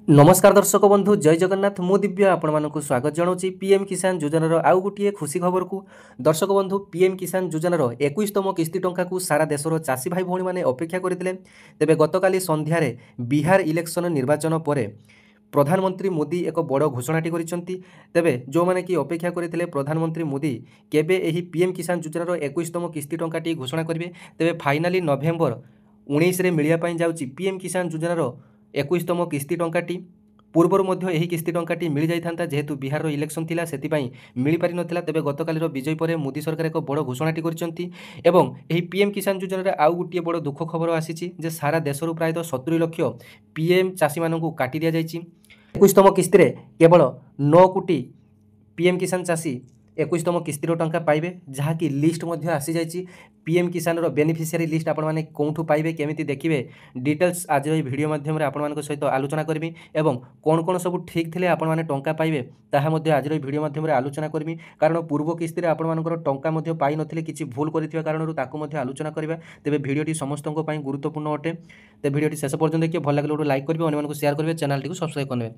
नमस्कार दर्शक बंधु जय जगन्नाथ मु दिव्य आपण मानक स्वागत जनाऊँगी पीएम किसान योजनार आउ गोटे खुशी खबर को। दर्शक बंधु पीएम किसान योजनार 21तम किस्ती टंका को सारा देशर चाषी भाई भौणी मैंने अपेक्षा करते। तेबे गतकाली संध्यारे बिहार इलेक्शन निर्वाचन पर प्रधानमंत्री मोदी एक बड़ घोषणाटी करिसेंती। तेबे जो माने कि अपेक्षा करते प्रधानमंत्री मोदी केबे एही पीएम किसान योजनार 21तम किस्ती टंकाटी घोषणा करेंगे। तेबे फाइनाली नवेम्बर 19 रे मिलिया पाई जाउची पीएम किसान योजनार 21तम किस्ती टंकाटी। पूर्वर मध्य एही किस्ती टंकाटी मिल जाइथांता जेहेतु बिहार इलेक्शन थिला सेतिपाई मिल पारि नथिला। तेबे गतकालीर विजय पर मोदी सरकार एक बड़ घोषणाटी करिसेंती एवं एही पीएम किसान योजनार आउ गोटे बड़ दुख खबर आसीची जे सारा देशरु प्राय 70 लाख पीएम चाषी मानकु काटी दिया जाइची। 21तम किस्ती रे केवल 9 कोटी पीएम किसान चाषी 21तम किस्तीर टंका पाइबे, जहाँकि लिस्ट मध्य आसी जाइची। पीएम किसान रो बेनिफिशियरी लिस्ट आपण माने कोठू पाइबे केमिति देखिबे डिटेल्स आज ए वीडियो माध्यम रे आपण मानक सहित आलोचना करबी एवं कोन कोन सब ठीक थिले आपण माने टंका पाइबे ताहा मध्य आज ए वीडियो माध्यम रे आलोचना करबी। कारण पूर्व किस्ती रे आपण मानकर टंका मध्य पाइ नथिले किछि भूल करिथिबा कारणरू ताकू मध्य आलोचना करबा। तेबे वीडियोटी समस्तनको पई गुरुत्वपूर्ण अटे। ते वीडियोटी शेष पर्यंत देखिए, भल लागले लाइक करबे, अन्य मानकु शेयर करबे, चैनल टी को सब्सक्राइब करबे।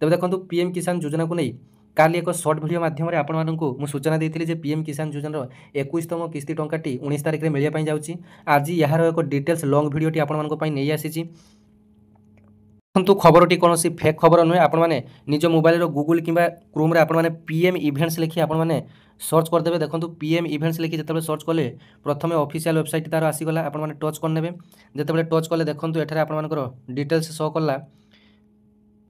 तेबे देखंतु पीएम किसान योजना को नै काली एक सर्ट भिडियो माध्यम आपण मानकु मु सूचना देइथिली जे पीएम किसान योजनार 21तम किस्ती टंकाटी 19 तारिख रे मिलिया पई जाउची। आज यार एक डिटेल्स लॉन्ग भिडियोटी आपण मानक पई नै आसीची। किंतु खबरटी कोनोसी फेक खबर नुहे। आपण माने निज मोबाइल रो गूगल किबा क्रोम रे आपण माने पीएम इवेंट्स लिखि आपण माने सर्च कर देबे। देखंतु पीएम इवेंट्स लिखि जतबे सर्च कले प्रथमे ऑफिशियल वेबसाइट तार आसी गला। आपण माने टच कर नेबे। जतबे टच कले देखंतु एठारे आपण मानकर डिटेल्स शो करला।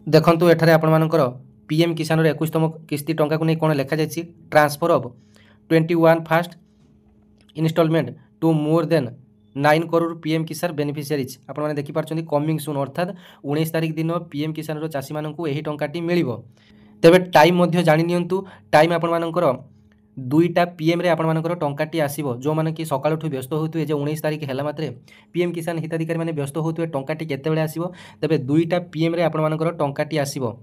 देखंतु एठारे आपण मानकर पीएम किसान 21तम किस्ती टंका को नहीं कौन लिखा जाए, transfer of 21 first instalment to more than 9 crore PM Kisan beneficiaries. आपण माने देखि पारछन्ती कमिंग सून, अर्थात 19 तारिख दिन पीएम किसान रो चाषी मानकु एही टंकाटी मिलिबो। तेबे टाइम मध्य जानि नियंतु। टाइम आपण मानकर 2टा पीएम रे आपण मानकर टंकाटी आसीबो। जो माने कि सकाळठु व्यस्त होतुए जे 19 तारिख हैला मात्रे पीएम किसान हिताधिकारी माने व्यस्त होतुए टंकाटी केते बेले आसीबो। तेबे 2टा पीएम रे आपण मानकर टंकाटी आसीबो।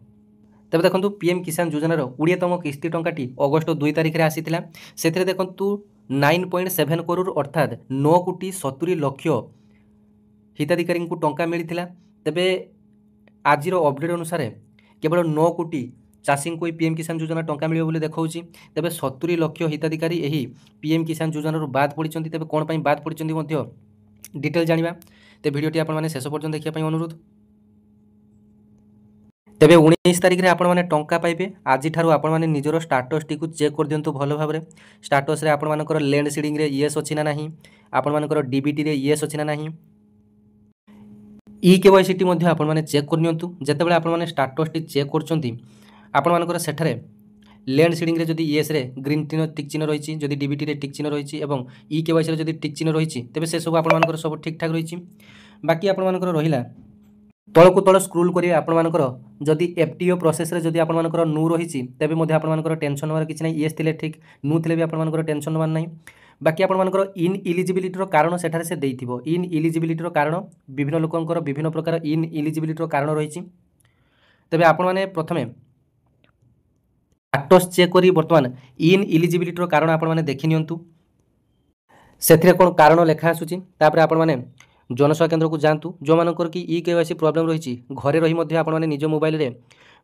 तेबे देखंतु पीएम किसान योजनार 20तम किस्ती टंकाटी अगस्त 2 तारिख रे आसीथिला। सेथिरे देखंतु 9.7 करोड़ अर्थात 9 कोटी 70 लाख हिताधिकारी को टंका मिलिथिला। तेबे आजिर अपडेट अनुसार केवल 9 कोटी चाषी को पीएम किसान योजना टंका मिलियो बोली देखाउची। तेबे 70 लाख हिताधिकारी एही पीएम किसान योजनार बाद पड़िचंती। तेबे कोन पई बाद पड़िचंती मध्य डिटेल जानिबा। ते भिडियोटी आपण माने शेष पर्यंत देखिया पई अनुरोध। तेबे 19 तारिख रे आपण माने टंका पाइबे। आज ठारू आपण माने निजरो स्टेटस टी को चेक कर दियंतु भलो भाबरे। स्टेटस रे आपण मानकर लैंड सीडिंग रे यस अछि ना नाही, आपण मानकर डीबीटी रे यस अछि ना नाही, ई केवाईसी टी मध्ये आपण माने चेक कर नियंतु। जेतेबेले आपण माने स्टेटस टी चेक करचंती आपण मानकर सेठारे लैंड सीडिंग रे जदी यस रे ग्रीन टिक चिन्ह रहिछि, जदी डीबीटी रे टिक चिन्ह रहिछि एवं ई केवाईसी रे जदी टिक चिन्ह रहिछि तेबे से सब आपण मानकर सब ठीक ठाक रहिछि। बाकी आपण मानकर रहिला तळकु तळ स्क्रोल करिवे। आपण मानकर जदी एफटीओ प्रोसेस रे जदी आपण मानकर नु रहिछि तेबे मध्ये आपण मानकर टेंशन नवर किछि नै। यस थिले ठीक, नु थिले भी आपण मानकर टेंशन नवर नै। बाकी आपण मानकर इन इलिजिबिलिटी रो कारण सेठारे से देइथिबो। इन इलिजिबिलिटी रो कारण विभिन्न लोकंकर विभिन्न प्रकार इन इलिजिबिलिटी रो कारण रहिछि। तेबे आपण माने प्रथमे स्टेटस चेक करी वर्तमान इन इलिजिबिलिटी रो कारण आपण माने देखि नियंतु। सेथिरे कोन कारण लेखा आसुछि तापर आपण माने जनसेवा केन्द्र को जातु। जो मानकर कि ई केवाईसी प्रॉब्लम रही घरे रही मध्य आपण माने निज मोबाइल रे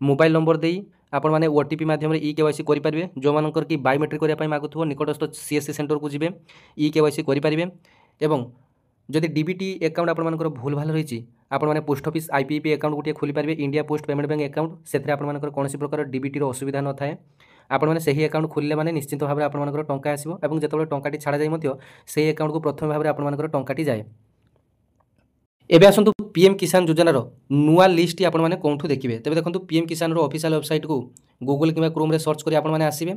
मोबाइल नंबर देई आपण माने ओटीपी माध्यम रे ई केवाईसी करि परिबे। जो मानकर कि बायोमेट्रिक करिया पई मागुथबो निकटस्थ सीएससी सेंटर को जिबे, ई केवाईसी करि परिबे। एवं जदि डीबीटी अकाउंट आपण मानकर भूल भाल रही आपण माने पोस्ट ऑफिस आईपीपी अकाउंट गोटे खोली परिबे, India post payment bank account. सेथरे आपण मानकर कोनोसी प्रकार डीबीटी रो असुविधा न थाए। आपण माने सही अकाउंट खोलिले माने निश्चित भाबरे आपण मानकर टंका आसीबो एवं जेतेबेले टंकाटी छाडा जाय मध्य सही अकाउंट को प्रथम भाबरे आपण मानकर टंकाटी जाय। एबे आसंतु पीएम किसान योजनार नुआ लिस्ट आपण माने कोठू देखिबे। तेबे देखंतु पीएम किसान रो ऑफिशियल वेबसाइट को गूगल किबा क्रोम रे सर्च करी आपण माने आसीबे।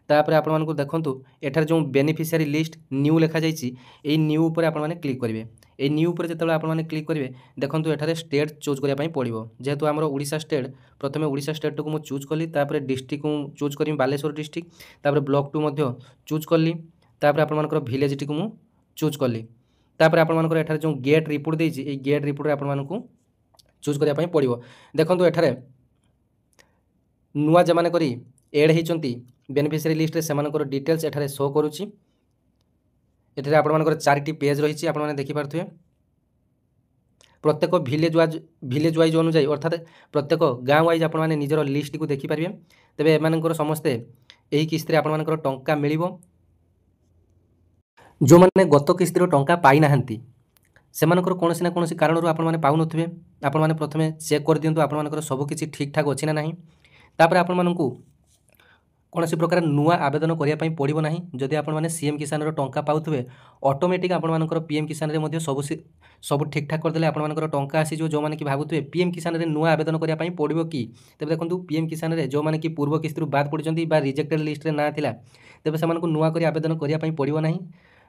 तापर आपण मानको देखंतु एठार जो बेनिफिशियरी लिस्ट न्यू लेखा जाईची, एई न्यू ऊपर आपण माने क्लिक करिवे। एई न्यू ऊपर जेतेबेले आपण माने क्लिक करिवे देखंतु एठारे स्टेट चूज करिया पई पड़िबो। जेहेतु हमरो ओडिसा स्टेट, प्रथमे ओडिसा स्टेट को मु चूज कली, तापर डिस्ट्रिक्ट को चूज करी बालेश्वर डिस्ट्रिक्ट, तापर ब्लॉक 2 मध्य चूज कली, तापर आपण मानकर विलेज टी को मु चूज कली। तापर आपण मानकर एठारे जो गेट रिपोर्ट देइछि ए गेट रिपोर्ट रे आपण मानकु चूज करिया पई पड़िबो। देखंतु एठारे नुआ जमाने करी ऐड हेचंती बेनिफिशियरी लिस्ट रे सेमानकर डिटेल्स एठारे शो करूछि। एठारे आपण मानकर 4टी पेज रहिछि, आपण माने देखि पारथुए। प्रत्येक भिलेज वाइज अनुजाई अर्थात प्रत्येक गाँ वाइज आपण मैंने निजर लिस्ट को देखिपारे। तेज एम समस्ते यही किस्ती आपर टंका मिल जो मैंने गत किस्तिर टंका पाई नाहांती सेमानकर कौन ना कौन कारण आपने पाऊन थे आपने प्रथम चेक कर दिंतु आपर सबकि ठीक ठाक अच्छी ना ना तापर आपण कौन प्रकार नुआ आवेदन करने पड़ो ना जदि आपने सीएम किसान टंका पाथे ऑटोमेटिक आपर पीएम किसान में सब ठीक ठाक करदे आपर टंका आसी जो मैंने कि भावुए पीएम किसान में नुआ आवेदन करने पड़ो कि तेज देखो पीएम किसान में जो मैंने कि पूर्व किस्ती बाद पड़ती रिजेक्टेड लिस्ट ना था तेज से नुआ कर आवेदन करने पड़ो ना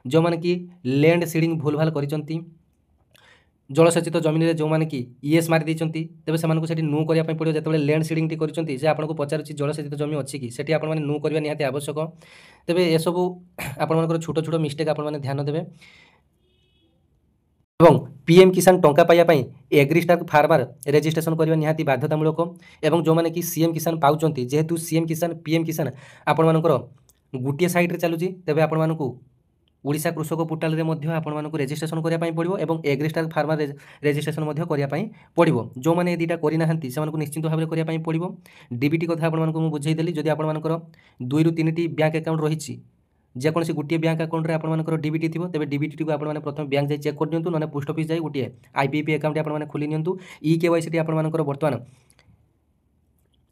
जो मैंने कि लैंड सीडिंग भूल भाल कर जलसेचित जमीन जो मैंने कि ईएस मारी देती तेज से नु करने पड़ो जो लैंड सीडिंग कर आपको पचार जलसेचित जमी अच्छी कि सेठी आपने नु करने निहाती आवश्यक तेज ये सब आपर छोट छोट मिस्टेक आपने ध्यान देवे एवं पीएम किसान टंका पाइबापी एग्रीस्टार फार्मर रेजिस्ट्रेशन करने निहाती बाध्यतामूलक एवं जो मैंने कि सीएम किसान पाँच जेहेतु सीएम किसान पीएम किसान आपण मानकर गोटे साइड्रे चलुची तेज आपण मानक ओडिशा कृषक पोर्टाल में आपको रेजिस्ट्रेशन करने पड़ो और एग्रीस्टार फार्मर रेजिस्ट्रेशन करने पड़ो जो मैंने दुटा करना से निश्चित भाव में करने पड़ो डीबीटी कथा आपको बुझेदेली जदि आपर 2 ରୁ 3ଟି बैंक अकाउंट रही जेकोसी गोटे बैंक अकाउंट में आपर डीबीटी थी तेज डीबीटी को आपने प्रथम बैंक जाए चेक कर दिंतु ना पोस्ट ऑफिस जाए गोटे आईपीपी अकाउंट आपने खोली नियंतु ई केवाईसी आपर बर्तमान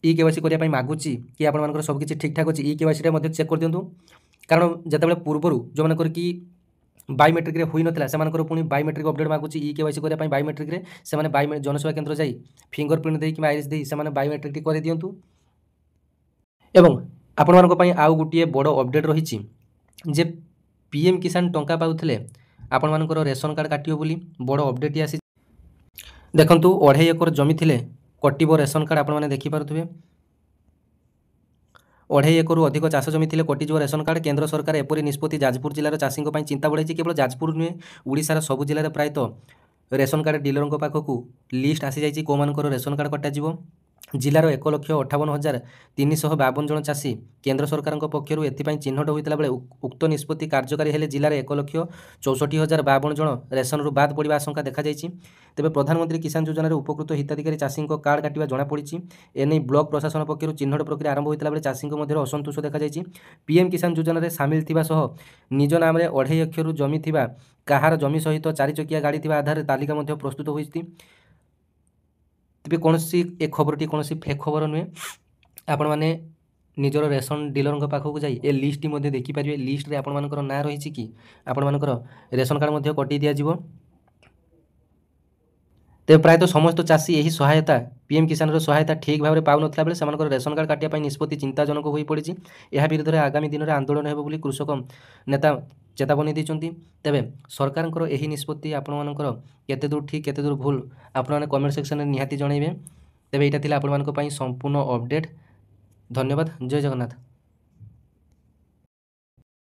ई केवाईसी करने मागुची कि आपर सबकि ठीक ठाक अच्छी ई केवाईसी चेक कर दिंतु कारण जिते पूर्वर जो मैंने कि बायोमेट्रिक होई नथिला सेमानकर पुणी बायोमेट्रिक अपडेट मागुची ई केवाईसी करने बायोमेट्रिक से जनसेवा केन्द्र जाई फिंगरप्रिंट दे कि आईरिस दे से बायोमेट्रिक कर दिंतु एवं आपण मानक आउ गोटे बड़ अपडेट रही जे पीएम किसान टंका पाउथिले आपण मानकर रेशन कार्ड काटियो बोली बड़ अपडेट आसी देखंतु 2.5 एकर जमी थिले कटिबो रेशन कार्ड आपण माने देखि पारुथिबे 2.5 एकर अधिक चाष जमी थिले कटिजो रेशन कार्ड केंद्र सरकार एपरी निष्पत्ति जाजपुर जिलार चाषी चिंता बढ़ाई केवल जाजपुर नुहे ओडिशार सबु जिले प्रायतः रेशन कार्ड डीलर पाखक लिस्ट आसी जाइए कौ मानकर रेशन कार्ड कटाଯିବ जिलार 1,58,352 जन चाषी केंद्र सरकार पक्षर एथपाई चिन्हट होता बेले उक्त निष्पत्ति कार्यकारी हेले जिलार 1,64,052 जन रेशन रु बाद पड़ा आशंका देखा तेज प्रधानमंत्री किसान योजन उपकृत हिताधिकारी चाषी कार्ड काटा जमापड़ी एने ब्लॉक प्रशासन पक्षर चिन्हट प्रक्रिया आरंभ होता बेले चाषी असंतोष देखा पीएम किसान योजन में सामिल थी निज नाम 2.5 एकर जमी थी कहार जमी सहित 4 चकिया गाड़ी थी आधार तालिका प्रस्तुत होती तेज कौन ए खबरटी कौन फेक खबर नुहे आपण मैंने निजर रेशन डीलर पाखक जाए ए लिस्ट देखिपारे लिस्ट रे आपण मानकर ना रही कि आपण मानकर रेशन कार्ड कटि दिज्व तेज प्रायतः समस्त चाषी यही सहायता पीएम किसान सहायता ठीक भाव में पाऊन बेले से रेशन कार्ड काटिया निष्पत्ति चिंताजनक हो पड़ी यह विरोध में आगामी दिन में आंदोलन होगी कृषक नेता चेतावनी देते तेरे सरकार यही निष्पत्ति आपणकर केते दूर ठीक केते दूर भूल आपने कमेंट सेक्शन में निहाती जनइबे तेरे यहाँ आपंप संपूर्ण अपडेट धन्यवाद जय जगन्नाथ।